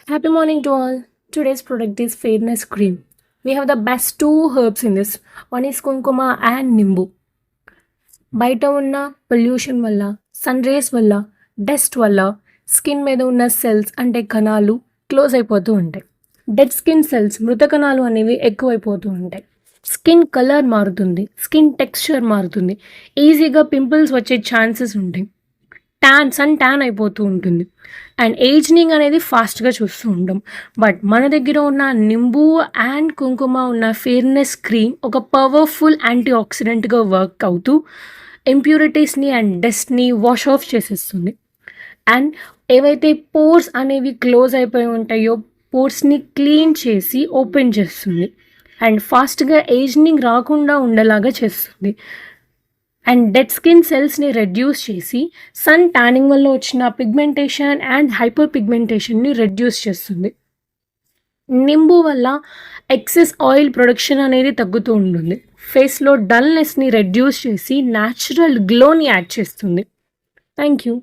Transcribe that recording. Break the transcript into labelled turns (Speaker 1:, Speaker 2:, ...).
Speaker 1: Happy morning to all. Today's product is Fairness Cream. We have the best two herbs in this. One is Kunkuma and Nimbu. బయట ఉన్న pollution వల్ల, sun rays వల్ల, dust వల్ల skin మీద ఉన్న cells అంటే కణాలు close అయిపోతూ ఉంటాయి. డెడ్ స్కిన్ సెల్స్ మృత కణాలు అనేవి ఎక్కువైపోతూ ఉంటాయి. స్కిన్ కలర్ మారుతుంది, స్కిన్ టెక్స్చర్ మారుతుంది, ఈజీగా పింపుల్స్ వచ్చే ఛాన్సెస్ ఉంటాయి. సన్ ట్యాన్ అయిపోతూ ఉంటుంది అండ్ ఏజ్నింగ్ అనేది ఫాస్ట్గా చూస్తూ ఉంటాం. బట్ మన దగ్గర ఉన్న నింబు అండ్ కుంకుమ ఉన్న ఫేర్నెస్ క్రీమ్ ఒక పవర్ఫుల్ యాంటీ ఆక్సిడెంట్గా వర్క్ అవుతూ ఇంప్యూరిటీస్ని అండ్ డస్ట్ని వాష్ ఆఫ్ చేసేస్తుంది. అండ్ ఏవైతే పోర్స్ అనేవి క్లోజ్ అయిపోయి ఉంటాయో పోర్స్ని క్లీన్ చేసి ఓపెన్ చేస్తుంది అండ్ ఫాస్ట్గా ఏజ్నింగ్ రాకుండా ఉండేలాగా చేస్తుంది. అండ్ డెడ్ స్కిన్ సెల్స్ని రెడ్యూస్ చేసి సన్ ట్యానింగ్ వల్ల వచ్చిన పిగ్మెంటేషన్ అండ్ హైపర్ పిగ్మెంటేషన్ని రెడ్యూస్ చేస్తుంది. నింబు వల్ల ఎక్సెస్ ఆయిల్ ప్రొడక్షన్ అనేది తగ్గుతూ ఉంటుంది. ఫేస్లో డల్నెస్ని రెడ్యూస్ చేసి న్యాచురల్ గ్లోని యాడ్ చేస్తుంది. Thank you.